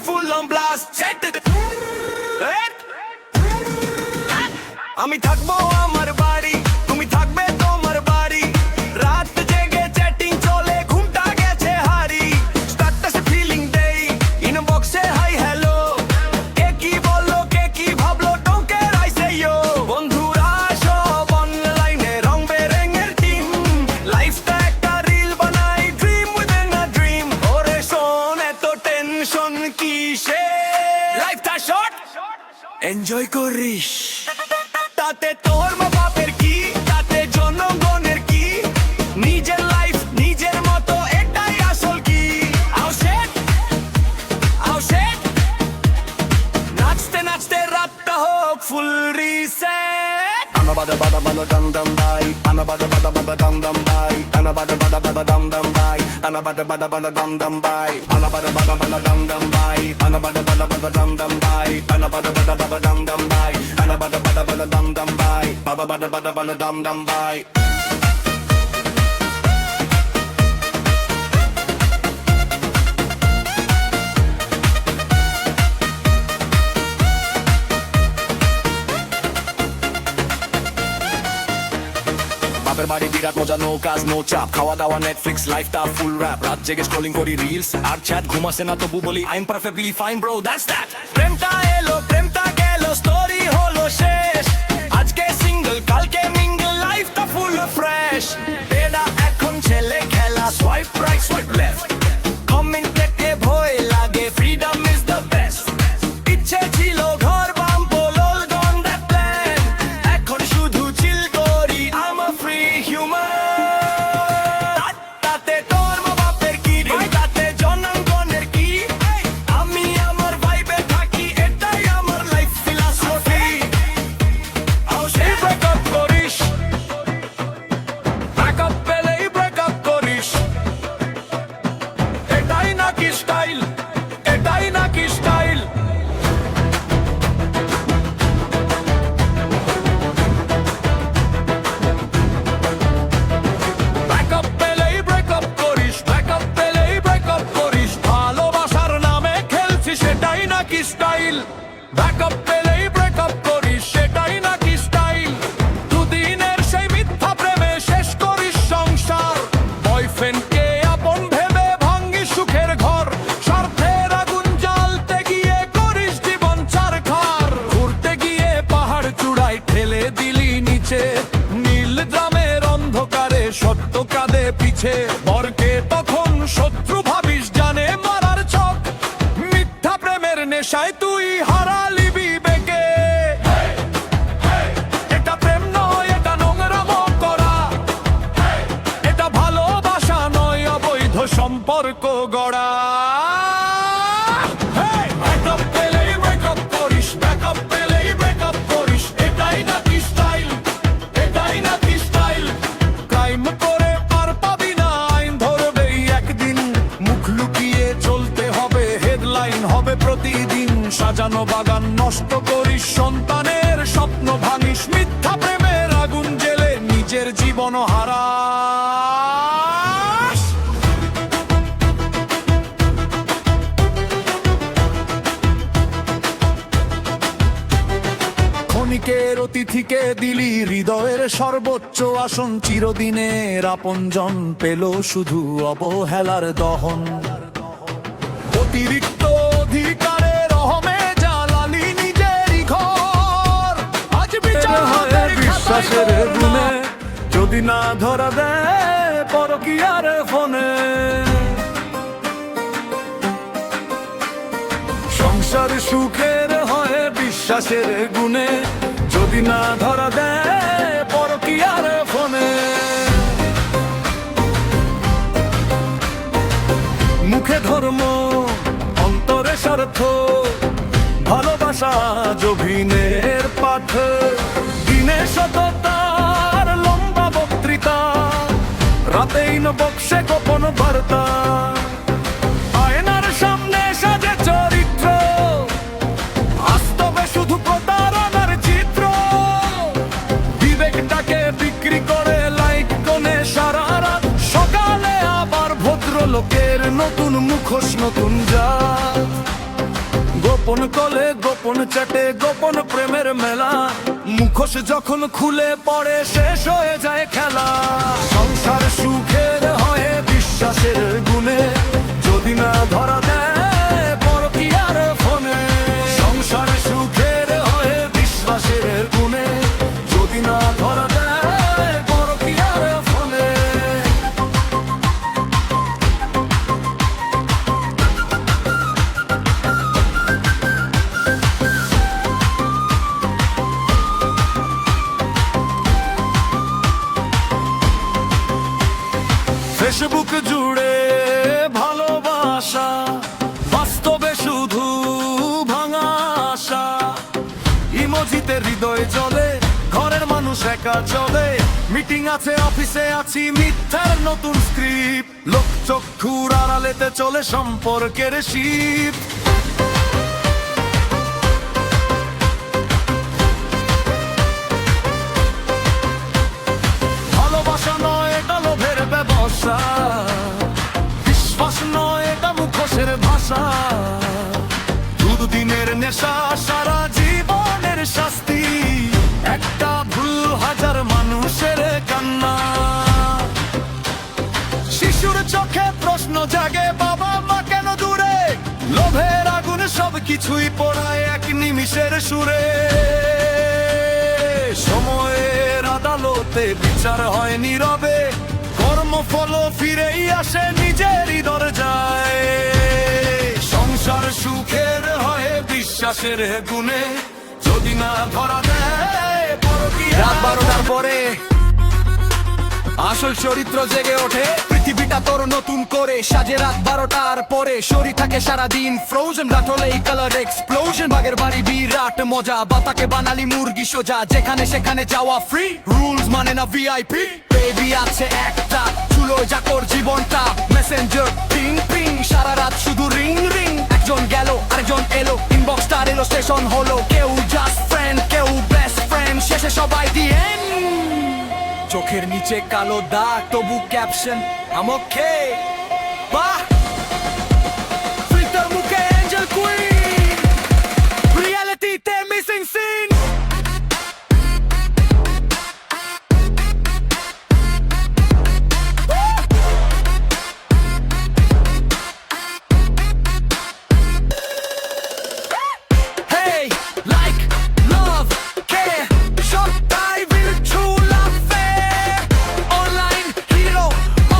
Full on blast. আমি থাকবো আমার বাড়ি, তুমি থাকবে তোমার বাড়ি। রাত জেগে চ্যাটিং চলে, ঘুমটা গেছে হারি। স্ট্যাটাসে ফিলিং দেই, ইনবক্সে হাই হ্যালো। কে কি বললো, কে কি ভাবলো, ডোন্ট কেয়ার আই সে ইয়ো। বন্ধুরা সব অনলাইনে, রং বেরঙের টিম। লাইফটা একটা রিল বানাই, ড্রিম উইদিন আ ড্রিম। ওরে শোন, এত টেনশন কিসে? লাইফটা শর্ট, এনজয় করিস। তাতে তোর মা বাপের কি, তাতে জনগণের কি? নিজের লাইফ নিজের মতো, এটাই আসল কি। আও সেট নাচতে নাচতে রাতটা হোক ফুল রিসেট। আনা বাদা বাদা বাদা দম দম বাই, আনা বাদা বাদা বাদা দম দম বাই, আনা বাদা বাদা বাদা দম দম বাই, আনা বাদা বাদা বাদা দম দম বাই, আনা বাদা বাদা বাদা দম দম বাই, আনা বাদা বাদা বাদা দম দম বাই, আনা বাদা বাদা বাদা দম দম বাই, আনা বাদা বাদা বাদা দম দম বাই, বাবা বাদা বাদা বাদা দম দম বাই। বাপের বাড়ি বিরাট মজা, নো কাজ নো চাপ, খাওয়া দাওয়া নেটফ্লিক্স, লাইফটা ফুল র‍্যাপ। রাত জেগে স্ক্রলিং করি রিলস আর চ্যাট, ঘুমাসে না তবু বলি I am perfectly fine bro, that's that. প্রেমটা এলো প্রেমটা গেল, স্টোরি হলো শেষ। আজকে সিঙ্গেল কালকে মিঙ্গল, লাইফটা ফুল ফ্রেশ। এটা এখন ছেলে খেলা, swipe right swipe left. Comment দেখে ভয় লাগে, ফ্রিডম ইজ দ্য বেস্ট। ইচ্ছে ছিল ঘর বাম্পো, লোল গন দ্যাট প্ল্যান। এখন শুধু চিল করি, I am a free human. তাতে তোর মা বাপের কি, তাতে জনগণের কি? আমি আমার ভাইবে থাকি, এটাই আমার লাইফ ফিলসফি। আও সেই ব্রেকআপ করিস, ব্রেকআপ পেলেই ব্রেকআপ করিস। এটাই নাকি স্টাইল, এটাই নাকি স্টাইল? ব্রেকআপ পেলেই ব্রেকআপ করিস, ব্রেকআপ পেলেই ব্রেকআপ করিস। ভালোবাসার নামে খেলছিস, সেটাই নাকি স্টাইল? ব্রেকআপ পেলেই ব্রেকআপ করিস, সেটাই নাকি স্টাইল? দুদিনের সেই মিথ্যা প্রেমে শেষ করিস সংসার। বয়ফ্রেন্ডকে আপন ভেবে ভাঙ্গিস সুখের ঘর। স্বার্থের আগুন জ্বালতে গিয়ে করিস জীবন ছারখার। ঘুরতে গিয়ে পাহাড় চূড়ায় ঠেলে দিলি নিচে। নীল গ্রামের অন্ধকারে সত্য কাঁদে পিছে। বরকে তখন শত্রু ভাবিস, জানে মারার চোখ। মিথ্যা প্রেমের নেশায় তুই হারালি বিবেকে। এটা প্রেম নয়, এটা নোংরামো করা। এটা ভালোবাসা নয়, অবৈধ সম্পর্ক গড়া। ব্রেকআপ পেলেই ব্রেকআপ করিস, ব্রেকআপ পেলেই ব্রেকআপ করিস। এটাই নাকি স্টাইল, এটাই নাকি স্টাইল? ক্রাইম করে পার পাবি না, আইন ধরবেই একদিন। মুখ লুকিয়ে চলতে হবে, হেডলাইন হবে প্রতিদিন। সাজানো বাগান নষ্ট করিস, সন্তানের স্বপ্ন ভাঙিস। মিথ্যা প্রেমের আগুন জেলে নিজের জীবন হারাস। ক্ষণিকের অতিথিকে দিলি হৃদয়ের সর্বোচ্চ আসন। চিরদিনের আপনজন পেল শুধু অবহেলার দহন। অতিরিক্ত অধিকারের অহমে জ্বালালি নিজেরই ঘর। আজ বিচার হয় বিশ্বাসের গুণে, যদি না ধরা দেয় পরকীয়ার ফোনে। সংসার সুখের হয় বিশ্বাসের গুণে, যদি না ধরা দেয় পরকীয়ার ফোনে। মুখে ধর্ম, অন্তরে স্বার্থ। ভালোবাসা জভিনের পাঠ। দিনে সততার লম্বা বক্তৃতা, রাতেই বক্সে গোপন বার্তা। আয়নার সামনে সাজে চরিত্র, বাস্তবে শুধু প্রতারণার চিত্র। বিবেকটাকে বিক্রি করে লাইক কোণে সারা রাত। সকালে আবার ভদ্রলোকের নতুন মুখোশ, নতুন জাত। গোপন কলে গোপন চ্যাটে গোপন প্রেমের মেলা, মুখোশ যখন খুলে পড়ে শেষ হয়ে যায় খেলা। সংসার সুখের হয় বিশ্বাসের গুণে, যদি না ধরা দেয় পরকীয়ার ফোনে। সংসার সুখের হয় বিশ্বাসের গুণে, যদি না ধরা দেয় পরকীয়ার ফোনে। ফেসবুক জুড়ে ভালোবাসা, বাস্তবে শুধু ভাঙা আশা। ইমোজিতে হৃদয় জ্বলে, ঘরের মানুষ একা চলে। মিটিং আছে অফিসে আছি, মিথ্যার নতুন স্ক্রিপ্ট। লোক চক্ষুর আড়ালেতে চলে সম্পর্কের শিপ। ভালোবাসা নয় এটা লোভের ব্যবসা, বিশ্বাস নয় এটা মুখোশের ভাষা। দুদিনের নেশা সারা জীবনের শাস্তি, একটা ভুল হাজার মানুষের কান্না। শিশুর চোখে প্রশ্ন জাগে, বাবা মা কেন দূরে? লোভের আগুন সব কিছুই পোড়ায় এক নিমিষের সুরে। সময়ের আদালতে বিচার হয় নীরবে, কর্মফল ফিরেই আসে নিজেরই দরজায়। সংসার সুখের হয় বিশ্বাসের গুণে, যদি না ধরা দেয় পরকীয়া। রাত 12টার পরে আসল চরিত্র জেগে ওঠে, পৃথিবীটা তোর নতুন করে সাজে। রাত 12টার পরে শরীর থাকে সারাদিন ফ্রোজেন, রাত হলেই কালার এক্সপ্লোশন। বাগের বাড়ি বিরাট মজা, বাতাকে বানালি মুরগি সোজা। যেখানে সেখানে যাওয়া ফ্রি, রুলস মানে না ভিআইপি। বেবি আছে একটা, চুলো যাকর জীবনটা মেসেঞ্জার পিং পিং। সারা রাত শুধু রিং রিং, একজন গেল আরেকজন এলো, ইনবক্সটা রেলো স্টেশন হলো। কেউ জাস্ট ফ্রেন্ড, কেউ বেস্ট ফ্রেন্ড, শেষে সবাই দি এন্ড। চোখের নিচে কালো দাগ, তবু ক্যাপশন আম ওকে। বাহ, ফিল্টার মুখে এঞ্জেল কুইন, রিয়ালিটিতে missing scene. Hey, like, love, care, short dive in true love fair. Online hero,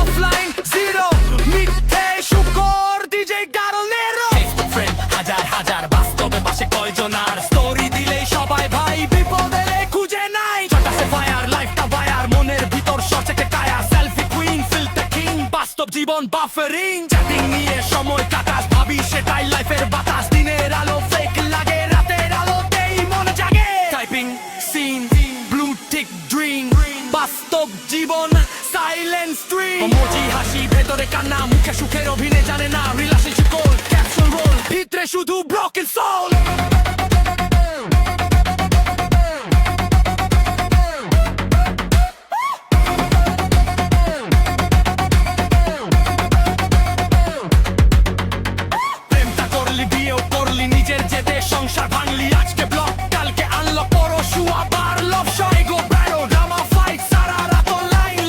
offline zero, মিথ্যে শুকর DJ গারনেরো। Facebook friend হাজার হাজার, বাস্তবে পাশে কয়জন আর? স্টোরি দিলেই সবাই ভাই, বিপদে খুঁজে নাই। চটাসে ফায়ার, লাইফটা বায়ার, মনের ভিতর সচেকে tyre. Selfie queen, filter king, বাস্তব জীবন বাফারিং। চ্যাটিং নিয়ে সময় কাটাস, ভাবি সেটাই লাইফের বাতাস। দিনের আলো ফেক লাগে, রাতের আলোতেই মন জাগে। Typing seen, blue tick dream, বাস্তব জীবন সাইলেন্ট স্ট্রিম। ইমোজি হাসি, ভেতরে কান্না, মুখে সুখের অভিনয় জানে না। রিলেশনশিপ গোল, ক্যাপসুল রোল, ভিতরে শুধু ব্রোকেন সোল। প্রেমটা করলি, বিয়েও করলি, নিজের জেদে সংসার ভাঙলি। আজকে ব্লক, কালকে আনলক, পরশু আবার লভ শট। এগো ব্যারো, ড্রামা ফাইট, সারা রাত লাইন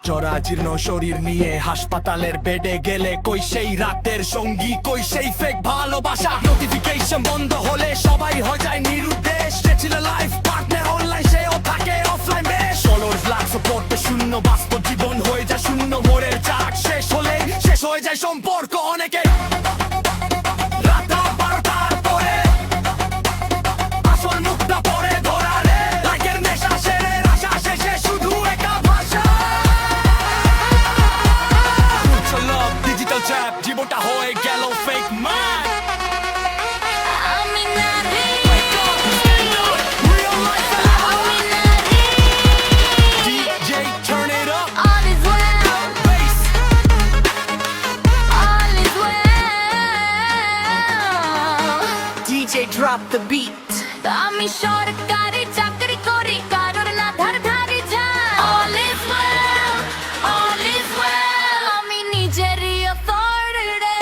জরা জীর্ণ শরীর নিয়ে হাসপাতালের বেডে গেলে, কই সেই রাতের সঙ্গী, কই সেই ফেক ভালোবাসা। নোটিফিকেশন বন্ধ হলে সবাই হয়ে যায় নিরুদ্দেশ। সে ছিল লাইফ পার্টনার অনলাইন, সেও থাকে অফলাইন। বেশ ফলোয়ার্স লাখ সাপোর্টে শূন্য, বাস্তব জীবন হয়ে যায় শূন্য। মোড়ের চাক শেষ হলে শেষ হয়ে যায় সম্পর্ক অনেকে। রাত 12টার পরে আসল মুখটা পরে ধরালে, লাইকের নেশা সেরে আশা শেষে শুধু একা ভাষা। ডিজিটাল ট্র্যাপ, জীবনটা হয়ে গেল fake man. DJ turn it up. All is well, Bass. all is well. DJ drop the beat. আমি সরকারি চাকরি করি, কারোর না ধার ধারি যাই। All is well, all is well. আমি নিজেরই authority।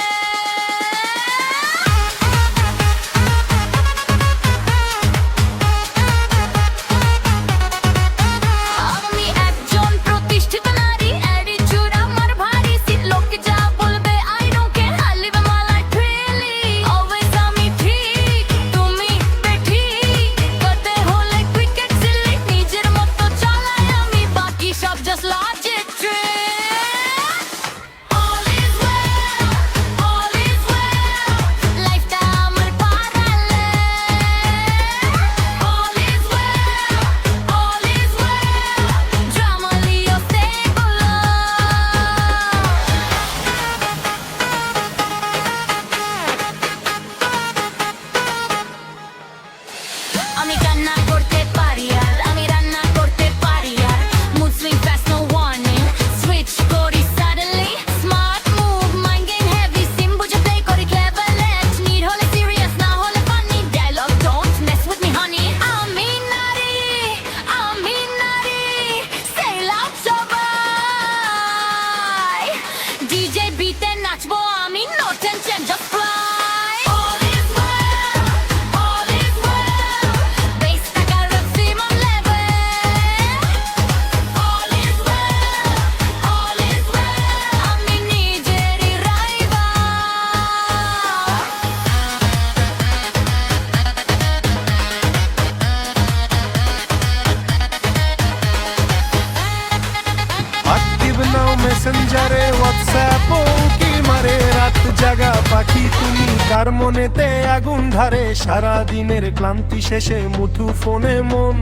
পাখি তুমি কার মনেতে আগুন ধারে, সারা দিনের ক্লান্তি শেষে মুঠো ফোনে মন,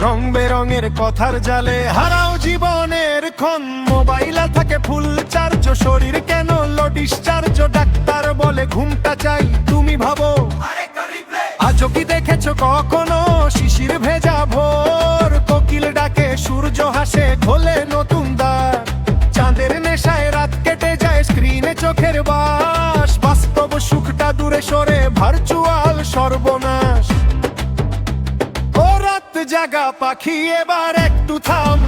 রং বেরঙের কথার জালে হারাও জীবনের ক্ষণ। মোবাইল থাকে ফুল চার্জ, শরীর কেন লো ডিসচার্জ, ডাক্তার বলে ঘুমটা চাই, তুমি ভাবো আজও কি দেখেছো কখনো শিশির ভেজা ভোর, কোকিল ডাকে সূর্য হাসে খোলে নতুন দ্বার, চাঁদের নেশায় রাত কেটে যায় স্ক্রিনে চোখের বাস, বাস্তব সুখটা দূরে সরে ভার্চুয়াল সর্বনাশ। ও রাত জাগা পাখি এবার একটু থাম,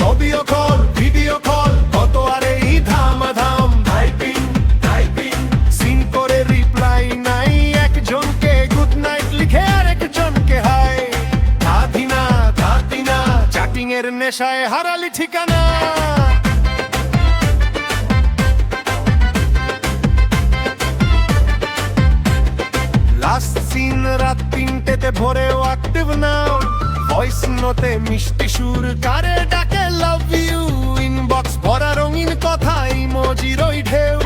অডিও কল ভিডিও কল কত আর এই ধামাধাম, টাইপিং টাইপিং সিন করে রিপ্লাই নাই, একজনকে গুড নাইট লিখে আরেকজনকে হাই, ধাতি না চ্যাটিং এর নেশায় হারালি ঠিকানা। লাস্ট সিন রাত 3টেতে ভোরেও অ্যাক্টিভ নাও, ভয়েস নোটে মিষ্টি সুর কারে ডাকে লাভ ইউ, ইনবক্স ভরা রঙিন কথা ইমোজির ওই ঢেউ,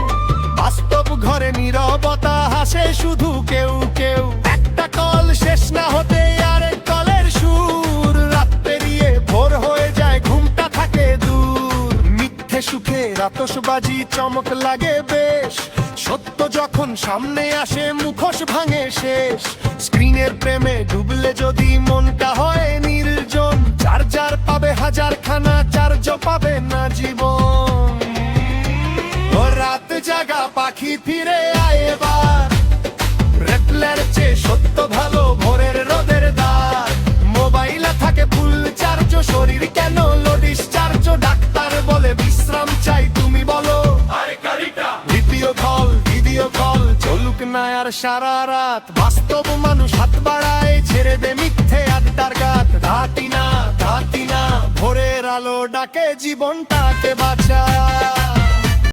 বাস্তব ঘরে নীরবতা হাসে শুধু কেউ কেউ, একটা কল শেষ না হতে আরেক কলের সুর, রাত পেরিয়ে ভোর হয়ে যায় ঘুমটা থাকে দূর, মিথ্যে সুখে আতশবাজি চমক লাগে বেশ, সত্য যখন সামনে আসে মুখোশ ভাঙে শেষ, স্ক্রিনের প্রেমে ডুবলে যদি মনটা হয় নির্জন, চার্জার পাবে হাজার খানা চার্জ পাবে না জীবন। ও রাত জাগা পাখি ফিরে আয় এবার, রেপলার চেয়ে সত্য ভালো ভোরের রোদের দ্বার, মোবাইলে থাকে ফুল চার্জ, শরীর কেন লো ডিসচার্জ, ডাক্তার বলে বিশ্রাম চাই, তুমি বলো ভিডিও কল চলুক না আর সারা রাত, বাস্তব মানুষ হাত বাড়ায় ছেড়ে দে মিথ্যে আড্ডার গাত, ধাতি না ভোরের আলো ডাকে জীবনটাকে বাঁচায়।